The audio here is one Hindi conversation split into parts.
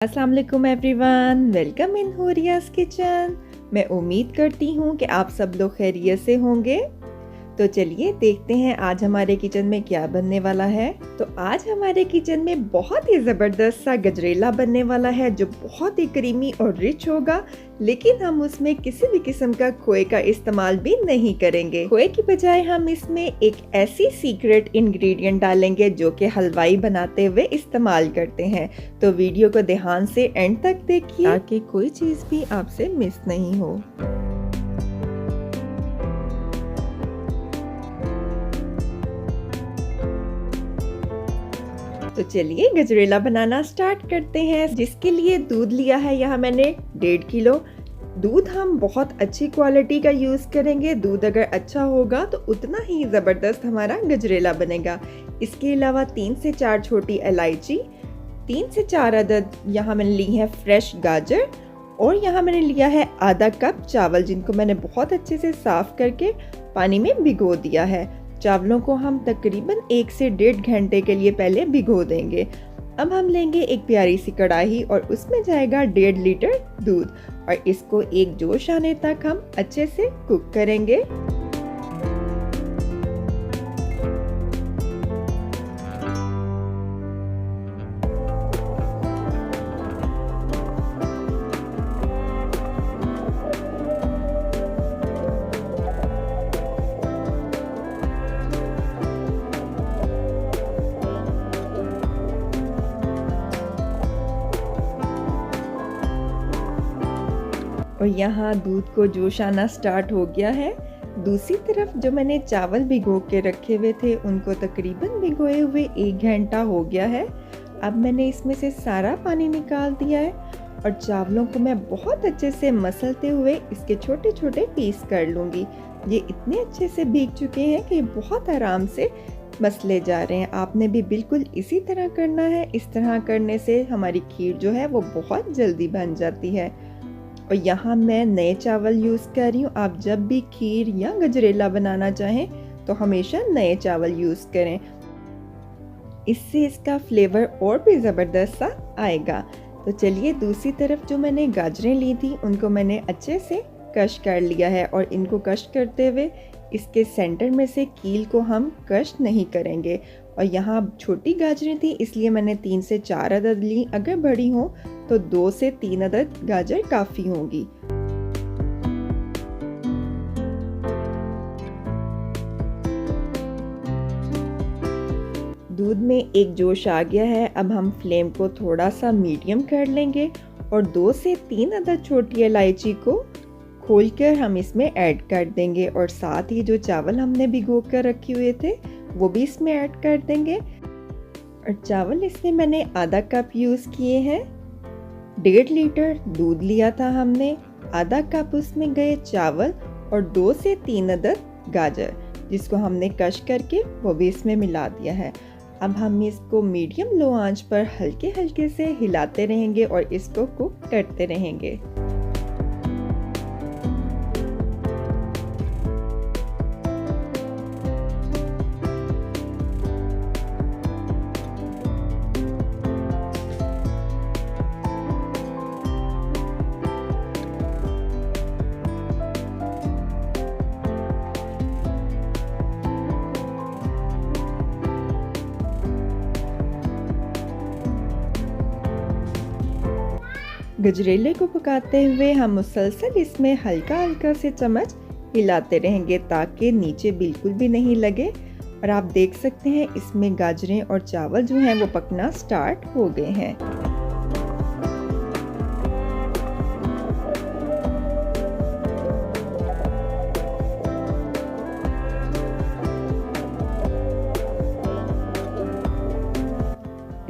अस्सलाम वालेकुम एवरीवन, वेलकम इन हुरियास किचन। मैं उम्मीद करती हूँ कि आप सब लोग खैरियत से होंगे। तो चलिए देखते हैं आज हमारे किचन में क्या बनने वाला है। तो आज हमारे किचन में बहुत ही ज़बरदस्त सा गजरेला बनने वाला है जो बहुत ही क्रीमी और रिच होगा, लेकिन हम उसमें किसी भी किस्म का खोए का इस्तेमाल भी नहीं करेंगे। खोए की बजाय हम इसमें एक ऐसी सीक्रेट इंग्रेडिएंट डालेंगे जो कि हलवाई बनाते हुए इस्तेमाल करते हैं। तो वीडियो को ध्यान से एंड तक देखिए ताकि कोई चीज़ भी आपसे मिस नहीं हो। तो चलिए गजरेला बनाना स्टार्ट करते हैं। जिसके लिए दूध लिया है यहाँ मैंने 1.5 किलो। दूध हम बहुत अच्छी क्वालिटी का यूज़ करेंगे। दूध अगर अच्छा होगा तो उतना ही ज़बरदस्त हमारा गजरेला बनेगा। इसके अलावा 3 से 4 छोटी इलायची, 3 से 4 अदद यहाँ मैंने ली है फ्रेश गाजर, और यहाँ मैंने लिया है आधा कप चावल जिनको मैंने बहुत अच्छे से साफ़ करके पानी में भिगो दिया है। चावलों को हम तकरीबन 1 से 1.5 घंटे के लिए पहले भिगो देंगे। अब हम लेंगे एक प्यारी सी कढ़ाई और उसमें जाएगा 1.5 लीटर दूध और इसको एक जोश आने तक हम अच्छे से कुक करेंगे। और यहाँ दूध को जोश आना स्टार्ट हो गया है। दूसरी तरफ जो मैंने चावल भिगो के रखे हुए थे उनको तकरीबन भिगोए हुए 1 घंटा हो गया है। अब मैंने इसमें से सारा पानी निकाल दिया है और चावलों को मैं बहुत अच्छे से मसलते हुए इसके छोटे छोटे पीस कर लूँगी। ये इतने अच्छे से भीग चुके हैं कि बहुत आराम से मसले जा रहे हैं। आपने भी बिल्कुल इसी तरह करना है। इस तरह करने से हमारी खीर जो है वो बहुत जल्दी बन जाती है। और यहाँ मैं नए चावल यूज़ कर रही हूँ। आप जब भी खीर या गजरेला बनाना चाहें तो हमेशा नए चावल यूज़ करें, इससे इसका फ्लेवर और भी ज़बरदस्त सा आएगा। तो चलिए दूसरी तरफ जो मैंने गाजरें ली थी उनको मैंने अच्छे से कश कर लिया है और इनको कश करते हुए इसके सेंटर में से कील को हम कश नहीं करेंगे। और यहाँ छोटी गाजरें थी इसलिए मैंने 3 से 4 अदद ली। अगर बड़ी हो तो 2 से 3 अदद गाजर काफ़ी होंगी। दूध में एक जोश आ गया है। अब हम फ्लेम को थोड़ा सा मीडियम कर लेंगे और 2 से 3 अदद छोटी इलायची को खोलकर हम इसमें ऐड कर देंगे और साथ ही जो चावल हमने भिगो कर रखे हुए थे वो भी इसमें ऐड कर देंगे। और चावल इसमें मैंने आधा कप यूज़ किए हैं। 1.5 लीटर दूध लिया था हमने, आधा कप उसमें गए चावल और 2 से 3 अदद गाजर जिसको हमने कश करके वो भी इसमें मिला दिया है। अब हम इसको मीडियम लो आंच पर हल्के हल्के से हिलाते रहेंगे और इसको कुक करते रहेंगे। गजरेले को पकाते हुए हम मुसलसल इसमें हल्का हल्का से चम्मच हिलाते रहेंगे ताकि नीचे बिल्कुल भी नहीं लगे। और आप देख सकते हैं इसमें गाजरें और चावल जो हैं वो पकना स्टार्ट हो गए हैं।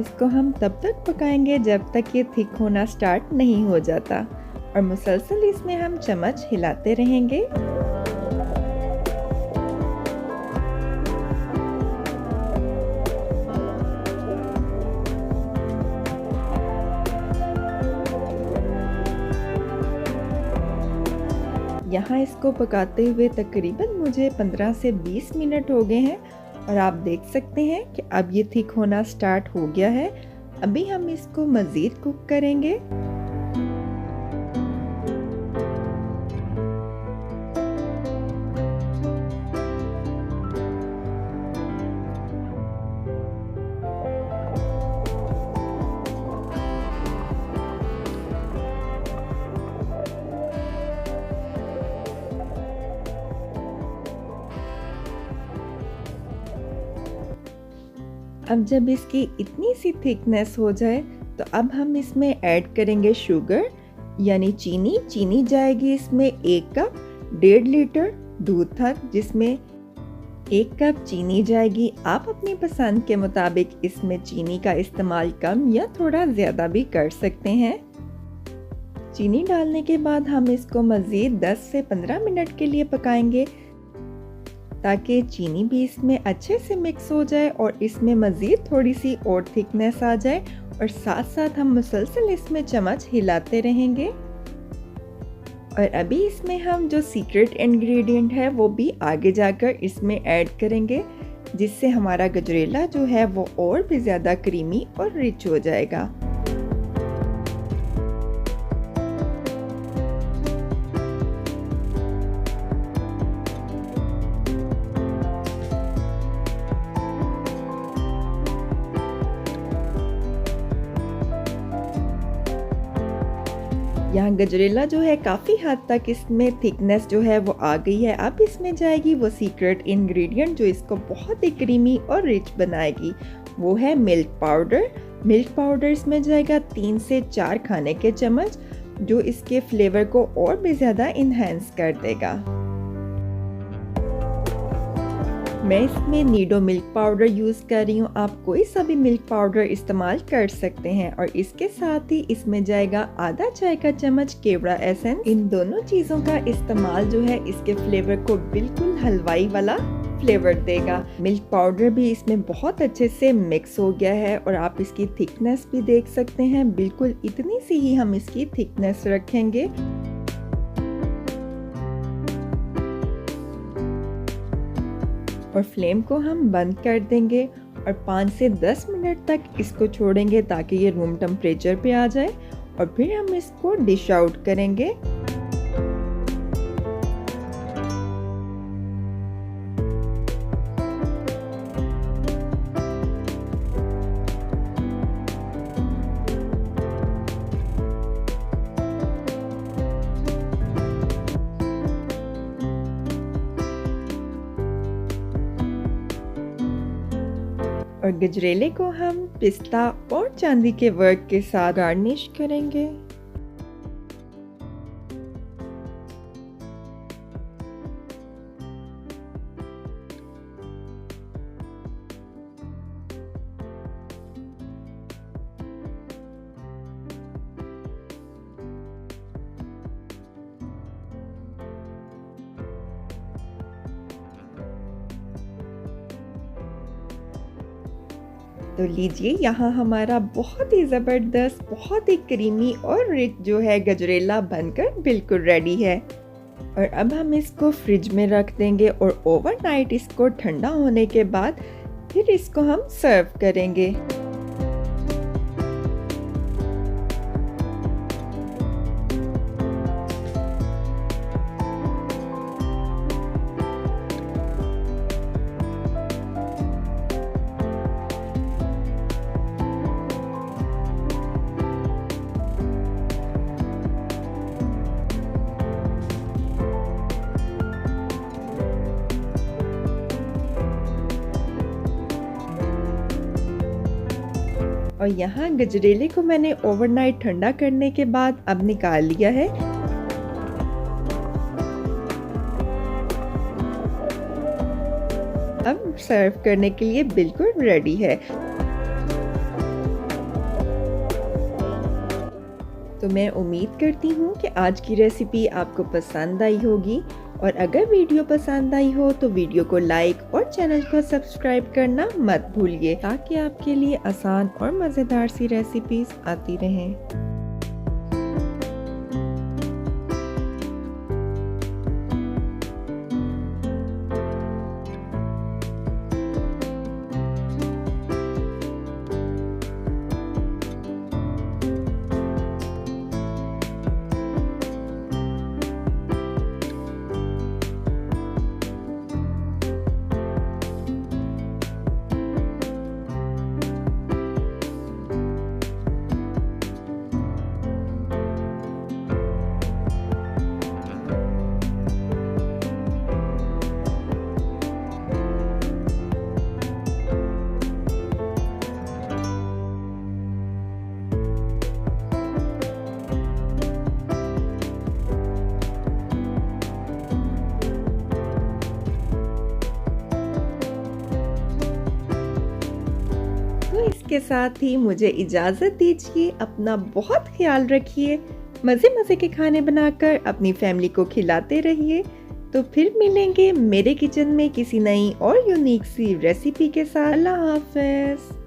इसको हम तब तक पकाएंगे जब तक ये थिक होना स्टार्ट नहीं हो जाता और मुसलसल इसमें हम चम्मच हिलाते रहेंगे। यहाँ इसको पकाते हुए तकरीबन मुझे 15 से 20 मिनट हो गए हैं और आप देख सकते हैं कि अब ये थिक होना स्टार्ट हो गया है। अभी हम इसको मज़ीद कुक करेंगे। अब जब इसकी इतनी सी थिकनेस हो जाए तो अब हम इसमें ऐड करेंगे शुगर यानी चीनी। चीनी जाएगी इसमें 1 कप। 1.5 लीटर दूध था जिसमें 1 कप चीनी जाएगी। आप अपनी पसंद के मुताबिक इसमें चीनी का इस्तेमाल कम या थोड़ा ज़्यादा भी कर सकते हैं। चीनी डालने के बाद हम इसको मज़ीद 10 से 15 मिनट के लिए पकाएंगे ताकि चीनी भी इसमें अच्छे से मिक्स हो जाए और इसमें मज़ीद थोड़ी सी और थिकनेस आ जाए, और साथ साथ हम मुसलसल इसमें चम्मच हिलाते रहेंगे। और अभी इसमें हम जो सीक्रेट इंग्रेडिएंट है वो भी आगे जाकर इसमें ऐड करेंगे, जिससे हमारा गजरेला जो है वो और भी ज़्यादा क्रीमी और रिच हो जाएगा। यहाँ गजरेला जो है काफ़ी हद तक इसमें थिकनेस जो है वो आ गई है। अब इसमें जाएगी वो सीक्रेट इंग्रेडिएंट जो इसको बहुत ही क्रीमी और रिच बनाएगी, वो है मिल्क पाउडर। मिल्क पाउडर इसमें जाएगा 3 से 4 खाने के चम्मच, जो इसके फ्लेवर को और भी ज़्यादा इन्हेंस कर देगा। मैं इसमें नीडो मिल्क पाउडर यूज़ कर रही हूँ, आप कोई सा भी मिल्क पाउडर इस्तेमाल कर सकते हैं। और इसके साथ ही इसमें जाएगा आधा चाय का चम्मच केवड़ा एसेंस। इन दोनों चीज़ों का इस्तेमाल जो है इसके फ्लेवर को बिल्कुल हलवाई वाला फ्लेवर देगा। मिल्क पाउडर भी इसमें बहुत अच्छे से मिक्स हो गया है और आप इसकी थिकनेस भी देख सकते हैं, बिल्कुल इतनी सी ही हम इसकी थिकनेस रखेंगे। और फ्लेम को हम बंद कर देंगे और 5 से 10 मिनट तक इसको छोड़ेंगे ताकि ये रूम टेम्परेचर पे आ जाए, और फिर हम इसको डिश आउट करेंगे। और गजरेले को हम पिस्ता और चांदी के वर्क के साथ गार्निश करेंगे। तो लीजिए यहाँ हमारा बहुत ही ज़बरदस्त, बहुत ही क्रीमी और रिच जो है गजरेला बनकर बिल्कुल रेडी है। और अब हम इसको फ्रिज में रख देंगे और ओवरनाइट इसको ठंडा होने के बाद फिर इसको हम सर्व करेंगे। और यहाँ गजरेले को मैंने ओवरनाइट ठंडा करने के बाद अब निकाल लिया है। अब सर्व करने के लिए बिल्कुल रेडी है। तो मैं उम्मीद करती हूँ कि आज की रेसिपी आपको पसंद आई होगी, और अगर वीडियो पसंद आई हो तो वीडियो को लाइक और चैनल को सब्सक्राइब करना मत भूलिए, ताकि आपके लिए आसान और मज़ेदार सी रेसिपीज आती रहें। के साथ ही मुझे इजाज़त दीजिए। अपना बहुत ख्याल रखिए। मज़े मज़े के खाने बनाकर अपनी फैमिली को खिलाते रहिए। तो फिर मिलेंगे मेरे किचन में किसी नई और यूनिक सी रेसिपी के साथ। अल्लाह हाफ़िज़।